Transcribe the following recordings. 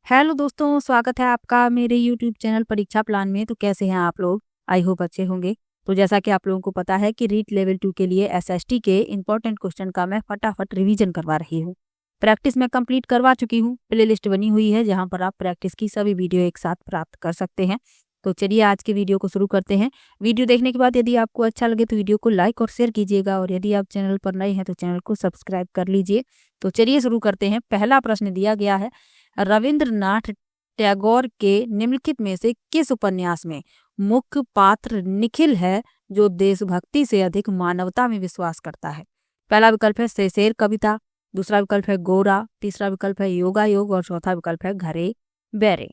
Hello दोस्तों, स्वागत है आपका मेरे यूट्यूब चैनल परीक्षा प्लान में। तो कैसे हैं आप लोग? आई होप अच्छे होंगे। तो जैसा कि आप लोगों को पता है कि रीट लेवल 2 के लिए एसएसटी के इंपॉर्टेंट क्वेश्चन का मैं फटाफट रिवीजन करवा रही हूँ। प्रैक्टिस मैं कंप्लीट करवा चुकी हूँ। प्लेलिस्ट बनी हुई है जहाँ पर आप प्रैक्टिस की सभी वीडियो एक साथ प्राप्त कर सकते हैं। तो चलिए आज के वीडियो को शुरू करते हैं। वीडियो देखने के बाद यदि आपको अच्छा लगे तो वीडियो को लाइक और शेयर कीजिएगा, और यदि आप चैनल पर नए हैं तो चैनल को सब्सक्राइब कर लीजिए। तो चलिए शुरू करते हैं। पहला प्रश्न दिया गया है, रविंद्रनाथ टैगोर के निम्नलिखित में से किस उपन्यास में मुख्य पात्र निखिल है जो देशभक्ति से अधिक मानवता में विश्वास करता है? पहला विकल्प है शेर कविता, दूसरा विकल्प है गोरा, तीसरा विकल्प है योगा योग और चौथा विकल्प है घरे बैरे।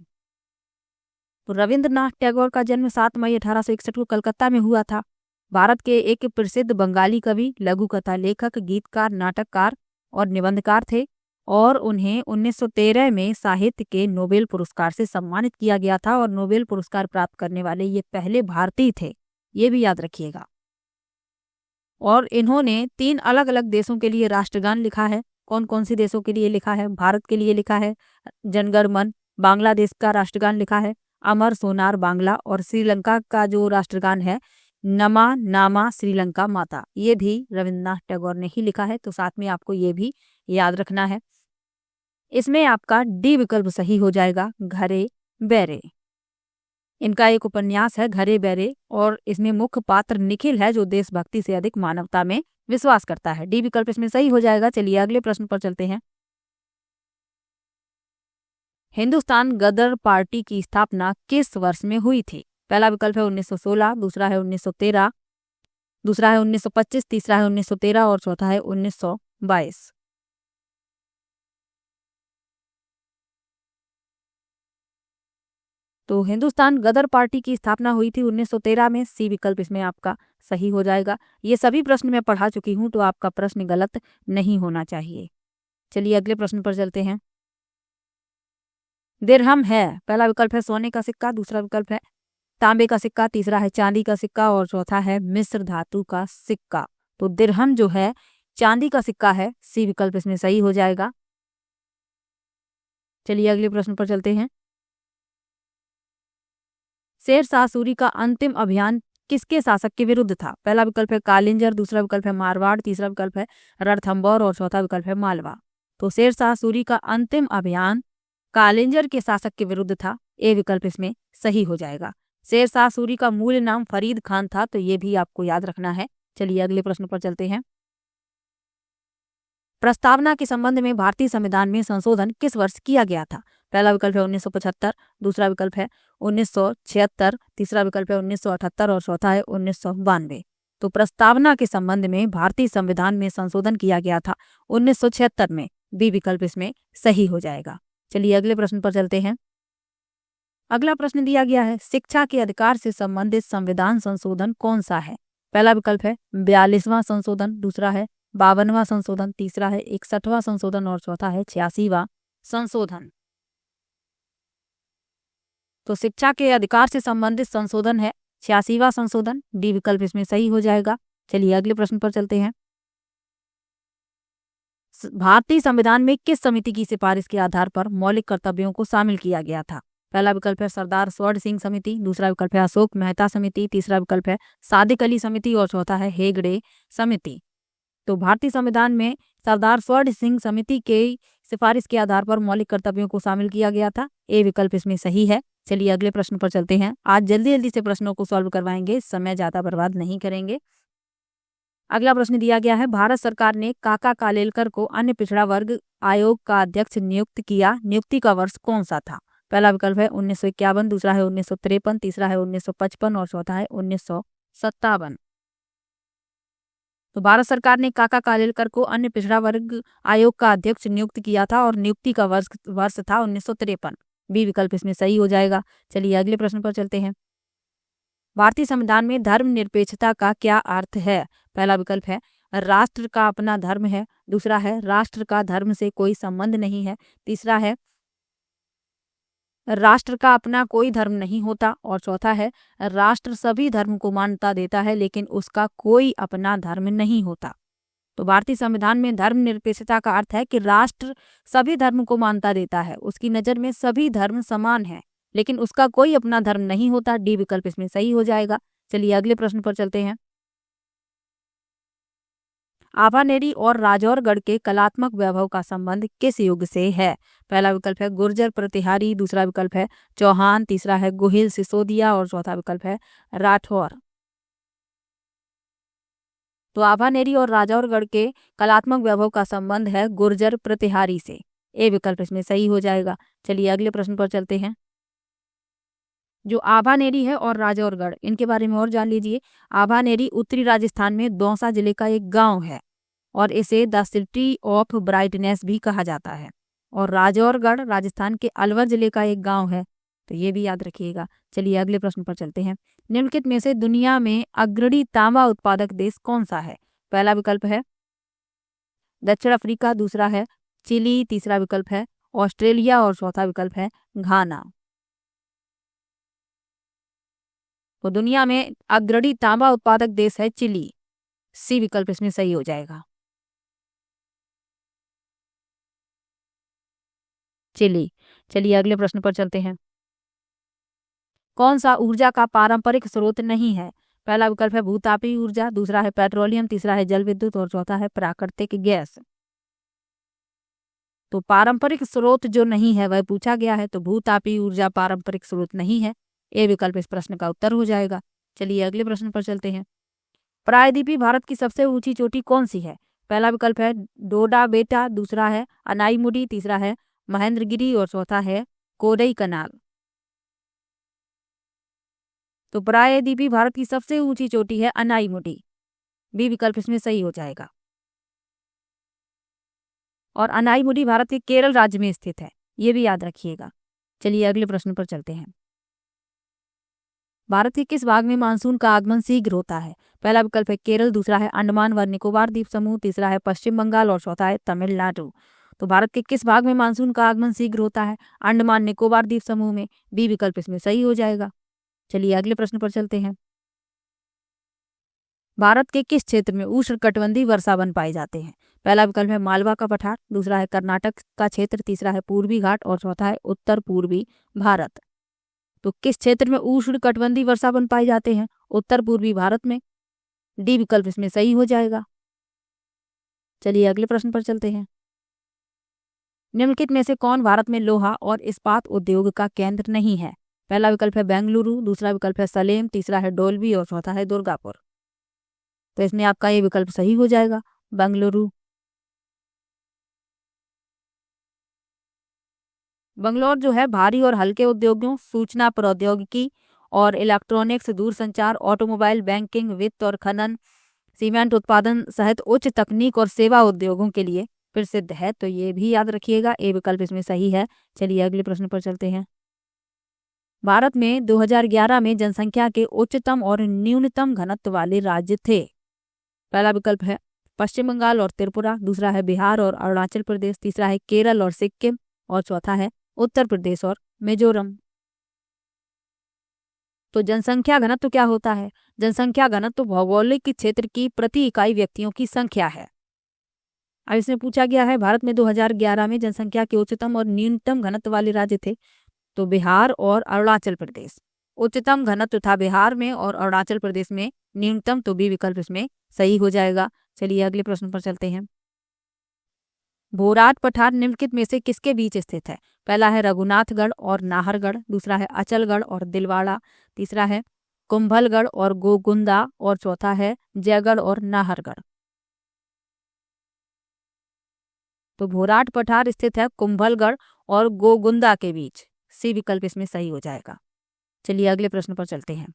तो रविंद्रनाथ टैगोर का जन्म 7 मई 1861 को कलकत्ता में हुआ था। भारत के एक प्रसिद्ध बंगाली कवि, लघु कथा लेखक, गीतकार, नाटककार और निबंधकार थे, और उन्हें 1913 में साहित्य के नोबेल पुरस्कार से सम्मानित किया गया था, और नोबेल पुरस्कार प्राप्त करने वाले ये पहले भारतीय थे, ये भी याद रखिएगा। और इन्होंने 3 अलग अलग देशों के लिए राष्ट्रगान लिखा है। कौन कौन सी देशों के लिए लिखा है? भारत के लिए लिखा है जनगण मन, बांग्लादेश का राष्ट्रगान लिखा है अमर सोनार बांग्ला, और श्रीलंका का जो राष्ट्रगान है नमा नामा श्रीलंका माता, ये भी रविंद्रनाथ टैगोर ने ही लिखा है। तो साथ में आपको ये भी याद रखना है। इसमें आपका डी विकल्प सही हो जाएगा, घरे बैरे। इनका एक उपन्यास है घरे बैरे, और इसमें मुख्य पात्र निखिल है जो देशभक्ति से अधिक मानवता में विश्वास करता है। डी विकल्प इसमें सही हो जाएगा। चलिए अगले प्रश्न पर चलते हैं। हिंदुस्तान गदर पार्टी की स्थापना किस वर्ष में हुई थी? पहला विकल्प है 1916, दूसरा है 1913, दूसरा है 1925, तीसरा है 1913 और चौथा है 1922। तो हिंदुस्तान गदर पार्टी की स्थापना हुई थी 1913 में। सी विकल्प इसमें आपका सही हो जाएगा। ये सभी प्रश्न मैं पढ़ा चुकी हूं, तो आपका प्रश्न गलत नहीं होना चाहिए। चलिए अगले प्रश्न पर चलते हैं। दिरहम है, पहला विकल्प है सोने का सिक्का, दूसरा विकल्प है तांबे का सिक्का, तीसरा है चांदी का सिक्का और चौथा है मिस्र धातु का सिक्का। तो दिरहम जो है चांदी का सिक्का है। सी विकल्प इसमें सही हो जाएगा। चलिए अगले प्रश्न पर चलते हैं। शेर शाह सूरी का अंतिम अभियान किसके शासक के विरुद्ध था? पहला विकल्प है कालिंजर, दूसरा विकल्प है मारवाड़, तीसरा विकल्प है रणथंभौर और चौथा विकल्प है मालवा। तो शेर शाह सूरी का अंतिम अभियान कालिंजर के शासक के विरुद्ध था। ए विकल्प इसमें सही हो जाएगा। शेर शाह सूरी का मूल नाम फरीद खान था, तो ये भी आपको याद रखना है। चलिए अगले प्रश्न पर चलते हैं। प्रस्तावना के संबंध में भारतीय संविधान में संशोधन किस वर्ष किया गया था? पहला विकल्प है 1975, दूसरा विकल्प है 1976, तीसरा विकल्प है 1978 और चौथा है 1992। तो प्रस्तावना के संबंध में भारतीय संविधान में संशोधन किया गया था 1976 में। बी विकल्प इसमें सही हो जाएगा। चलिए अगले प्रश्न पर चलते हैं। अगला प्रश्न दिया गया है, शिक्षा के अधिकार से संबंधित संविधान संशोधन कौन सा है? पहला विकल्प है 42वां संशोधन, दूसरा है 52वां संशोधन, तीसरा है 61वां संशोधन और चौथा है 86वां संशोधन। तो शिक्षा के अधिकार से संबंधित संशोधन है 86वां संशोधन। डी विकल्प इसमें सही हो जाएगा। चलिए अगले प्रश्न पर चलते हैं। भारतीय संविधान में किस समिति की सिफारिश के आधार पर मौलिक कर्तव्यों को शामिल किया गया था? पहला विकल्प है सरदार स्वर्ण सिंह समिति, दूसरा विकल्प है अशोक मेहता समिति, तीसरा विकल्प है सादिक अली समिति और चौथा है हेगड़े समिति। तो भारतीय संविधान में सरदार स्वर्ण सिंह समिति के सिफारिश के आधार पर मौलिक कर्तव्यों को शामिल किया गया था। ए विकल्प इसमें सही है। चलिए अगले प्रश्न पर चलते हैं। आज जल्दी जल्दी से प्रश्नों को सॉल्व करवाएंगे, समय ज्यादा बर्बाद नहीं करेंगे। अगला प्रश्न दिया गया है, भारत सरकार ने काका कालेलकर को अन्य पिछड़ा वर्ग आयोग का अध्यक्ष नियुक्त किया। नियुक्ति का वर्ष कौन सा था? पहला विकल्प है 1951, दूसरा है 1953, तीसरा है 1955 और चौथा है 1957। तो भारत सरकार ने काका कालेलकर को अन्य पिछड़ा वर्ग आयोग का अध्यक्ष नियुक्त किया था, और नियुक्ति का वर्ष था 1953। बी विकल्प इसमें सही हो जाएगा। चलिए अगले प्रश्न पर चलते हैं। भारतीय संविधान में धर्मनिरपेक्षता का क्या अर्थ है? पहला विकल्प है राष्ट्र का अपना धर्म है, दूसरा है राष्ट्र का धर्म से कोई संबंध नहीं है, तीसरा है राष्ट्र का अपना कोई धर्म नहीं होता और चौथा है राष्ट्र सभी धर्म को मान्यता देता है लेकिन उसका कोई अपना धर्म नहीं होता। तो भारतीय संविधान में धर्मनिरपेक्षता का अर्थ है कि राष्ट्र सभी धर्म को मान्यता देता है, उसकी नज़र में सभी धर्म समान हैं, लेकिन उसका कोई अपना धर्म नहीं होता। डी विकल्प इसमें सही हो जाएगा। चलिए अगले प्रश्न पर चलते हैं। आभानेरी और राजौरगढ़ के कलात्मक वैभव का संबंध किस युग से है? पहला विकल्प है गुर्जर प्रतिहारी, दूसरा विकल्प है चौहान, तीसरा है गोहिल सिसोदिया और चौथा विकल्प है राठौर। तो आभानेरी और राजौरगढ़ के कलात्मक वैभव का संबंध है गुर्जर प्रतिहारी से। ए विकल्प इसमें सही हो जाएगा। चलिए अगले प्रश्न पर चलते हैं। जो आभानेरी है और राजौरगढ़, इनके बारे में और जान लीजिए। आभानेरी उत्तरी राजस्थान में दौसा जिले का एक गांव है और इसे द सिटी ऑफ ब्राइटनेस भी कहा जाता है। और राजौरगढ़ राजस्थान के अलवर जिले का एक गांव है, तो ये भी याद रखिएगा। चलिए अगले प्रश्न पर चलते हैं। निम्नलिखित में से दुनिया में अग्रणी तांबा उत्पादक देश कौन सा है? पहला विकल्प है दक्षिण अफ्रीका, दूसरा है चिली, तीसरा विकल्प है ऑस्ट्रेलिया और चौथा विकल्प है घाना। तो दुनिया में अग्रणी तांबा उत्पादक देश है चिली। सी विकल्प इसमें सही हो जाएगा, चिली। चलिए अगले प्रश्न पर चलते हैं। कौन सा ऊर्जा का पारंपरिक स्रोत नहीं है? पहला विकल्प है भूतापीय ऊर्जा, दूसरा है पेट्रोलियम, तीसरा है जल विद्युत और चौथा है प्राकृतिक गैस। तो पारंपरिक स्रोत जो नहीं है वह पूछा गया है, तो भूतापीय ऊर्जा पारंपरिक स्रोत नहीं है। ए विकल्प इस प्रश्न का उत्तर हो जाएगा। चलिए अगले प्रश्न पर चलते हैं। प्रायद्वीपीय भारत की सबसे ऊंची चोटी कौन सी है? पहला विकल्प है डोडा बेटा, दूसरा है अनाईमुडी, तीसरा है महेंद्रगिरी और चौथा है कोडई कनाल। तो प्रायद्वीपीय भारत की सबसे ऊंची चोटी है अनाईमुडी। बी विकल्प इसमें सही हो जाएगा। और अनाईमुडी भारत के केरल राज्य में स्थित है, ये भी याद रखिएगा। चलिए अगले प्रश्न पर चलते हैं। भारत के किस भाग में मानसून का आगमन शीघ्र होता है? पहला विकल्प है केरल, दूसरा है अंडमान व निकोबार द्वीप समूह, तीसरा है पश्चिम बंगाल और चौथा है तमिलनाडु। तो भारत के किस भाग में मानसून का आगमन शीघ्र होता है? अंडमान निकोबार द्वीप समूह में। बी विकल्प इसमें सही हो जाएगा। चलिए अगले प्रश्न पर चलते हैं। भारत के किस क्षेत्र में उष्णकटिबंधीय वर्षा वन पाए जाते हैं? पहला विकल्प है मालवा का पठार, दूसरा है कर्नाटक का क्षेत्र, तीसरा है पूर्वी घाट और चौथा है उत्तर पूर्वी भारत। तो किस क्षेत्र में उष्णकटिबंधीय वर्षा वन पाए जाते हैं? उत्तर पूर्वी भारत में। डी विकल्प इसमें सही हो जाएगा। चलिए अगले प्रश्न पर चलते हैं। निम्नलिखित में से कौन भारत में लोहा और इस्पात उद्योग का केंद्र नहीं है? पहला विकल्प है बेंगलुरु, दूसरा विकल्प है सलेम, तीसरा है डोलवी और चौथा है दुर्गापुर। तो इसमें आपका ये विकल्प सही हो जाएगा, बेंगलुरु। बंगलौर जो है भारी और हल्के उद्योगों, सूचना प्रौद्योगिकी और इलेक्ट्रॉनिक्स, दूरसंचार, ऑटोमोबाइल, बैंकिंग, वित्त और खनन, सीमेंट उत्पादन सहित उच्च तकनीक और सेवा उद्योगों के लिए प्रसिद्ध है। तो ये भी याद रखिएगा, ए विकल्प इसमें सही है। चलिए अगले प्रश्न पर चलते हैं। भारत में 2011 में जनसंख्या के उच्चतम और न्यूनतम घनत्व वाले राज्य थे। पहला विकल्प है पश्चिम बंगाल और त्रिपुरा, दूसरा है बिहार और अरुणाचल प्रदेश, तीसरा है केरल और सिक्किम और चौथा है उत्तर प्रदेश और मिजोरम। तो जनसंख्या घनत्व क्या होता है? जनसंख्या घनत्व भौगोलिक क्षेत्र की प्रति इकाई व्यक्तियों की संख्या है। अब इसमें पूछा गया है भारत में 2011 में जनसंख्या के उच्चतम और न्यूनतम घनत्व वाले राज्य थे, तो बिहार और अरुणाचल प्रदेश। उच्चतम घनत्व था बिहार में और अरुणाचल प्रदेश में न्यूनतम, तो बी विकल्प इसमें सही हो जाएगा। चलिए अगले प्रश्न पर चलते हैं। भोराट पठार निम्नलिखित में से किसके बीच स्थित है? पहला है रघुनाथगढ़ और नाहरगढ़, दूसरा है अचलगढ़ और दिलवाड़ा, तीसरा है कुंभलगढ़ और गोगुंदा और चौथा है जयगढ़ और नाहरगढ़। तो भोराट पठार स्थित है कुंभलगढ़ और गोगुंदा के बीच। सी विकल्प इसमें सही हो जाएगा। चलिए अगले प्रश्न पर चलते हैं।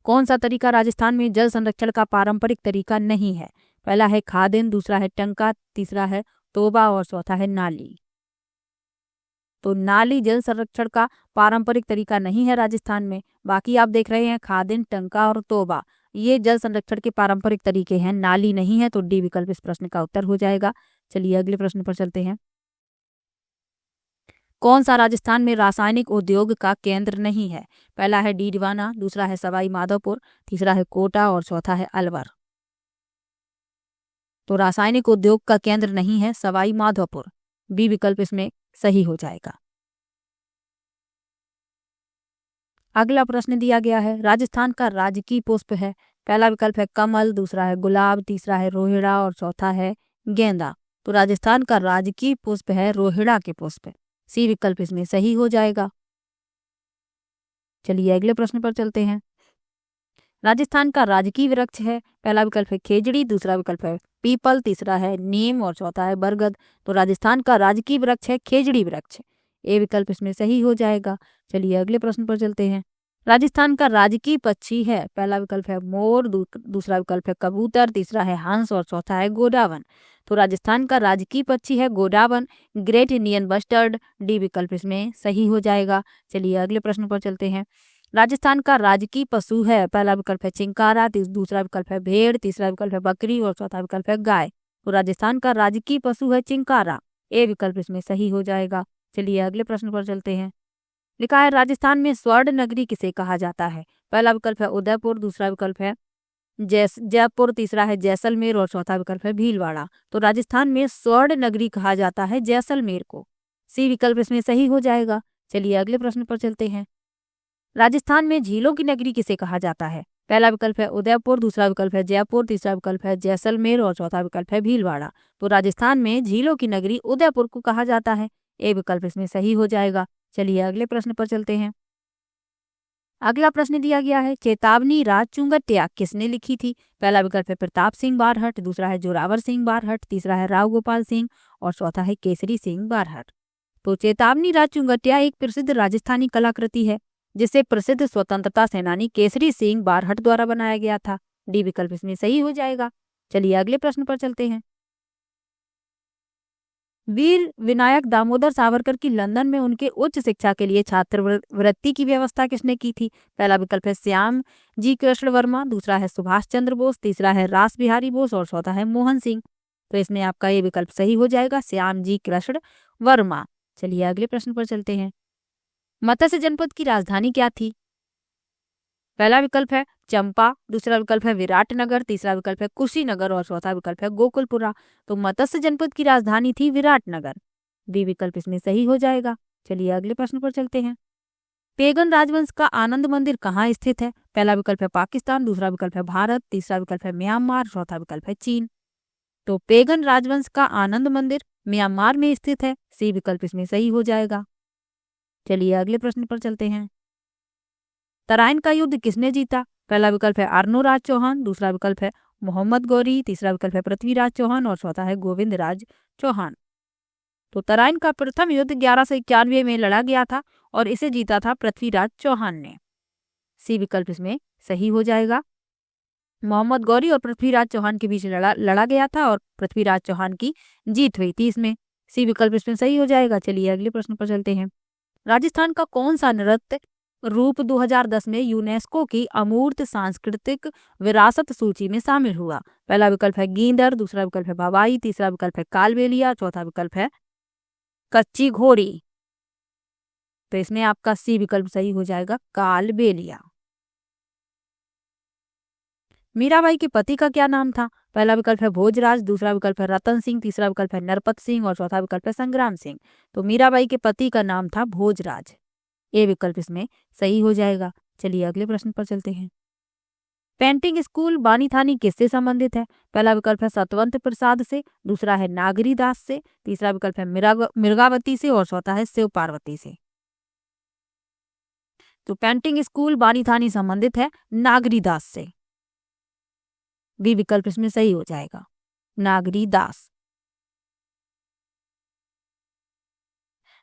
कौन सा तरीका राजस्थान में जल संरक्षण का पारंपरिक तरीका नहीं है? पहला है खादिन, दूसरा है टंका, तीसरा है तोबा और चौथा है नाली। तो नाली जल संरक्षण का पारंपरिक तरीका नहीं है राजस्थान में। बाकी आप देख रहे हैं खादिन, टंका और तोबा, ये जल संरक्षण के पारंपरिक तरीके हैं, नाली नहीं है। तो डी विकल्प इस प्रश्न का उत्तर हो जाएगा। चलिए अगले प्रश्न पर चलते हैं। कौन सा राजस्थान में रासायनिक उद्योग का केंद्र नहीं है? पहला है डीडवाना, दूसरा है सवाई माधोपुर, तीसरा है कोटा और चौथा है अलवर। तो रासायनिक उद्योग का केंद्र नहीं है सवाई माधोपुर। बी विकल्प इसमें सही हो जाएगा। अगला प्रश्न दिया गया है, राजस्थान का राजकीय पुष्प है। पहला विकल्प है कमल, दूसरा है गुलाब, तीसरा है रोहिड़ा और चौथा है गेंदा। तो राजस्थान का राजकीय पुष्प है रोहिड़ा के पुष्प। सी विकल्प इसमें सही हो जाएगा। चलिए अगले प्रश्न पर चलते हैं। राजस्थान का राजकीय वृक्ष है। पहला विकल्प है खेजड़ी, दूसरा विकल्प है पीपल, तीसरा है नीम और चौथा है बरगद। तो राजस्थान का राजकीय वृक्ष है खेजड़ी वृक्ष। ए विकल्प इसमें सही हो जाएगा। चलिए अगले प्रश्न पर चलते हैं। राजस्थान का राजकीय पक्षी है। पहला विकल्प है मोर, दूसरा विकल्प है कबूतर, तीसरा है हंस और चौथा है गोडावन। तो राजस्थान का राजकीय पक्षी है godown, great Indian bustard. D विकल्प इसमें सही हो जाएगा। चलिए अगले प्रश्न पर चलते हैं। राजस्थान का राजकीय पशु है। पहला विकल्प है चिंकारा, दूसरा विकल्प है भेड़, तीसरा विकल्प है बकरी और चौथा विकल्प है गाय। तो राजस्थान का राजकीय पशु है चिंकारा। ए विकल्प इसमें सही हो जाएगा। चलिए अगले प्रश्न पर चलते हैं। लिखा है राजस्थान में स्वर्ण नगरी किसे कहा जाता है। पहला विकल्प है उदयपुर, दूसरा विकल्प है जयपुर, तीसरा है जैसलमेर और चौथा विकल्प है भीलवाड़ा। तो राजस्थान में स्वर्ण नगरी कहा जाता है जैसलमेर को। सी विकल्प इसमें सही हो जाएगा। चलिए अगले प्रश्न पर चलते हैं। राजस्थान में झीलों की नगरी किसे कहा जाता है। पहला विकल्प है उदयपुर, दूसरा विकल्प है जयपुर, तीसरा विकल्प है जैसलमेर और चौथा विकल्प है भीलवाड़ा। तो राजस्थान में झीलों की नगरी उदयपुर को कहा जाता है। ए विकल्प इसमें सही हो जाएगा। चलिए अगले प्रश्न पर चलते हैं। अगला प्रश्न दिया गया है, चेतावनी राज चुंगटिया किसने लिखी थी। पहला विकल्प है प्रताप सिंह बारहट, दूसरा है जोरावर सिंह बारहट, तीसरा है राव गोपाल सिंह और चौथा है केसरी सिंह बारहट। तो चेतावनी राज चुंगटिया एक प्रसिद्ध राजस्थानी कलाकृति है जिसे प्रसिद्ध स्वतंत्रता सेनानी केसरी सिंह बारहट द्वारा बनाया गया था। डी विकल्प इसमें सही हो जाएगा। चलिए अगले प्रश्न पर चलते हैं। वीर विनायक दामोदर सावरकर की लंदन में उनके उच्च शिक्षा के लिए छात्रवृत्ति की व्यवस्था किसने की थी। पहला विकल्प है श्याम जी कृष्ण वर्मा, दूसरा है सुभाष चंद्र बोस, तीसरा है रास बिहारी बोस और चौथा है मोहन सिंह। तो इसमें आपका ये विकल्प सही हो जाएगा, श्याम जी कृष्ण वर्मा। चलिए अगले प्रश्न पर चलते हैं। मत्स्य जनपद की राजधानी क्या थी। पहला विकल्प है चंपा, दूसरा विकल्प है विराटनगर, तीसरा विकल्प है कुशीनगर और चौथा विकल्प है गोकुलपुरा। तो मत्स्य जनपद की राजधानी थी विराटनगर। बी विकल्प इसमें सही हो जाएगा। चलिए अगले प्रश्न पर चलते हैं। पेगन राजवंश का आनंद मंदिर कहाँ स्थित है। पहला विकल्प है पाकिस्तान, दूसरा विकल्प है भारत, तीसरा विकल्प है म्यांमार, चौथा विकल्प है चीन। तो पेगन राजवंश का आनंद मंदिर म्यांमार में स्थित है। सी विकल्प इसमें सही हो जाएगा। चलिए अगले प्रश्न पर चलते हैं। तराइन का युद्ध किसने जीता। पहला विकल्प है अर्नोराज चौहान, दूसरा विकल्प है मोहम्मद गौरी, तीसरा विकल्प है पृथ्वीराज चौहान और चौथा है गोविंद राज चौहान। तो तराइन का प्रथम युद्ध 1191 में लड़ा गया था और इसे जीता था पृथ्वीराज चौहान ने। सी विकल्प इसमें सही हो जाएगा। मोहम्मद गौरी और पृथ्वीराज चौहान के बीच लड़ा गया था और पृथ्वीराज चौहान की जीत हुई थी इसमें। सी विकल्प इसमें सही हो जाएगा। चलिए अगले प्रश्न पर चलते हैं। राजस्थान का कौन सा नृत्य रूप 2010 में यूनेस्को की अमूर्त सांस्कृतिक विरासत सूची में शामिल हुआ। पहला विकल्प है गींदड़, दूसरा विकल्प है भवाई, तीसरा विकल्प है कालबेलिया, चौथा विकल्प है कच्ची घोड़ी। तो इसमें आपका सी विकल्प सही हो जाएगा, कालबेलिया। मीराबाई के पति का क्या नाम था। पहला विकल्प है भोजराज, दूसरा विकल्प है रतन सिंह, तीसरा विकल्प है नरपत सिंह और चौथा विकल्प है संग्राम सिंह। तो मीराबाई के पति का नाम था भोजराज। ए विकल्प इसमें सही हो जाएगा। चलिए अगले प्रश्न पर चलते हैं। पेंटिंग स्कूल बानीथानी किससे संबंधित है। पहला विकल्प है सतवंत प्रसाद से, दूसरा है नागरी दास से, तीसरा विकल्प है मिर्गावती से और चौथा है शिव पार्वती से। तो पेंटिंग स्कूल बानीथानी संबंधित है नागरी दास से। बी विकल्प इसमें सही हो जाएगा, नागरी दास।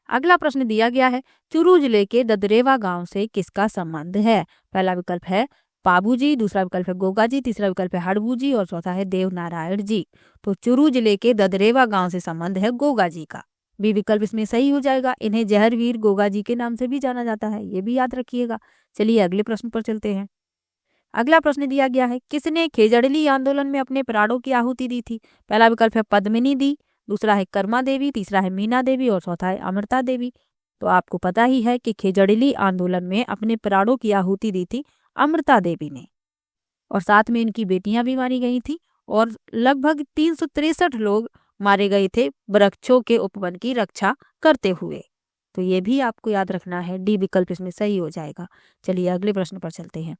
अगला प्रश्न दिया गया है, चुरू जिले के ददरेवा गांव से किसका संबंध है। पहला विकल्प है पाबूजी, दूसरा विकल्प है गोगा जी, तीसरा विकल्प है हड़बू जी और चौथा है देवनारायण जी। तो चुरू जिले के ददरेवा गांव से संबंध है गोगा जी का। बी विकल्प इसमें सही हो जाएगा। इन्हें जहरवीर गोगा जी के नाम से भी जाना जाता है, ये भी याद रखिएगा। चलिए अगले प्रश्न पर चलते हैं। अगला प्रश्न दिया गया है, किसने खेजड़ली आंदोलन में अपने प्राणों की आहुति दी थी। पहला विकल्प है पद्मिनी दी, दूसरा है कर्मा देवी, तीसरा है मीना देवी और चौथा है अमृता देवी। तो आपको पता ही है कि खेजड़ली आंदोलन में अपने प्राणों की आहुति दी थी अमृता देवी ने और साथ में इनकी बेटियां भी मारी गई थी और लगभग 363 लोग मारे गए थे वृक्षों के उपवन की रक्षा करते हुए। तो ये भी आपको याद रखना है, डी विकल्प इसमें सही हो जाएगा। चलिए अगले प्रश्न पर चलते हैं।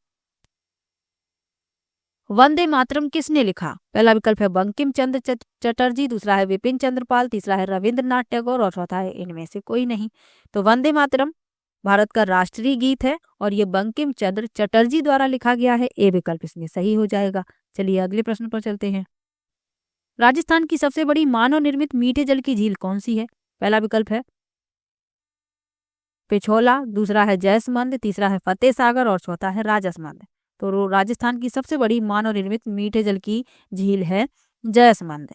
वंदे मातरम किसने लिखा? पहला विकल्प है बंकिम चंद्र चटर्जी, दूसरा है विपिन चंद्र पाल, तीसरा है रविंद्रनाथ टैगोर और चौथा है इनमें से कोई नहीं। तो वंदे मातरम भारत का राष्ट्रीय गीत है और ये बंकिम चंद्र चटर्जी द्वारा लिखा गया है। ए विकल्प इसमें सही हो जाएगा। चलिए अगले प्रश्न पर चलते हैं। राजस्थान की सबसे बड़ी मानव निर्मित मीठे जल की झील कौन सी है? पहला विकल्प है पिछोला, दूसरा है जयसमंद, तीसरा है फतेह सागर और चौथा है राजसमंद। तो राजस्थान की सबसे बड़ी मानव निर्मित मीठे जल की झील है जयसमंद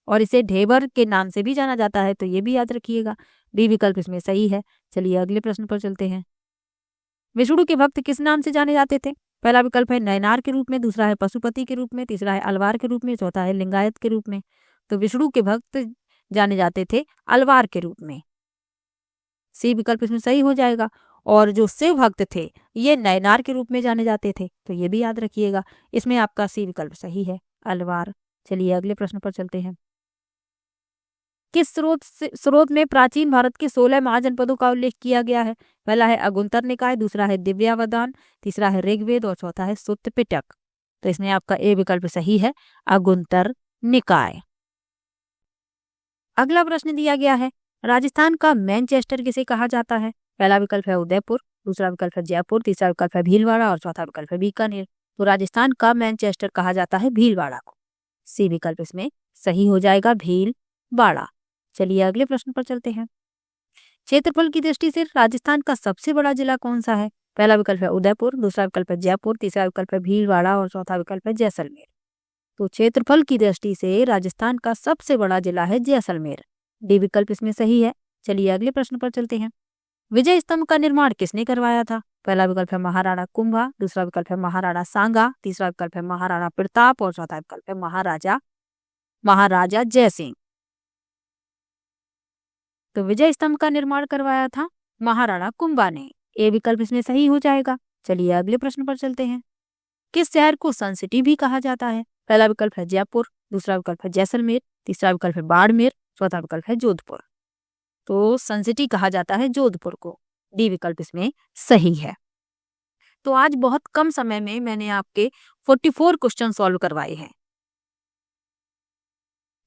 और इसे ढेबर के नाम से भी जाना जाता है, तो ये भी याद रखिएगा। डी विकल्प इसमें सही है। चलिए अगले प्रश्न पर चलते हैं। विष्णु के भक्त किस नाम से जाने जाते थे? पहला विकल्प है नयनार के रूप में, दूसरा है पशुपति के रूप में, तीसरा है अलवार के रूप में, चौथा है लिंगायत के रूप में। तो विष्णु के भक्त जाने जाते थे अलवार के रूप में। सी विकल्प इसमें सही हो जाएगा। और जो शिव भक्त थे ये नयनार के रूप में जाने जाते थे, तो ये भी याद रखिएगा। इसमें आपका सी विकल्प सही है, अलवार। चलिए अगले प्रश्न पर चलते हैं। किस स्रोत में प्राचीन भारत के 16 महाजनपदों का उल्लेख किया गया है? पहला है अगुंतर निकाय, दूसरा है दिव्यावदान, तीसरा है ऋग्वेद और चौथा है सुत्त पिटक। तो इसमें आपका ए विकल्प सही है, अगुंतर निकाय। अगला प्रश्न दिया गया है, राजस्थान का मैनचेस्टर किसे कहा जाता है? पहला विकल्प है उदयपुर, दूसरा विकल्प है जयपुर, तीसरा विकल्प है भीलवाड़ा और चौथा विकल्प है बीकानेर। तो राजस्थान का मैनचेस्टर कहा जाता है भीलवाड़ा को। सी विकल्प इसमें सही हो जाएगा, भीलवाड़ा। चलिए अगले प्रश्न पर चलते हैं। क्षेत्रफल की दृष्टि से राजस्थान का सबसे बड़ा जिला कौन सा है? पहला विकल्प है उदयपुर, दूसरा विकल्प है जयपुर, तीसरा विकल्प है भीलवाड़ा और चौथा विकल्प है जैसलमेर। तो क्षेत्रफल की दृष्टि से राजस्थान का सबसे बड़ा जिला है जैसलमेर। डी विकल्प इसमें सही है। चलिए अगले प्रश्न पर चलते हैं। विजय स्तंभ का निर्माण किसने करवाया था? पहला विकल्प है महाराणा कुंभा, दूसरा विकल्प है महाराणा सांगा, तीसरा विकल्प है महाराणा प्रताप और चौथा विकल्प है महाराजा जयसिंह। तो विजय स्तंभ का निर्माण करवाया था महाराणा कुंभा ने। ए विकल्प इसमें सही हो जाएगा। चलिए अगले प्रश्न पर चलते हैं। किस शहर को सन सिटी भी कहा जाता है? पहला विकल्प है जयपुर, दूसरा विकल्प है जैसलमेर, तीसरा विकल्प है बाड़मेर, चौथा विकल्प है जोधपुर। तो सन सिटी कहा जाता है जोधपुर को। डी विकल्प इसमें सही है। तो आज बहुत कम समय में मैंने आपके 44 क्वेश्चन सॉल्व करवाए हैं।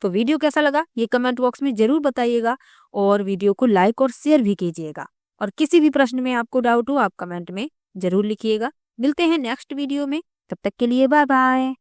तो वीडियो कैसा लगा ये कमेंट बॉक्स में जरूर बताइएगा और वीडियो को लाइक और शेयर भी कीजिएगा। और किसी भी प्रश्न में आपको डाउट हो आप कमेंट में जरूर लिखिएगा। मिलते हैं नेक्स्ट वीडियो में, तब तक के लिए बाय बाय।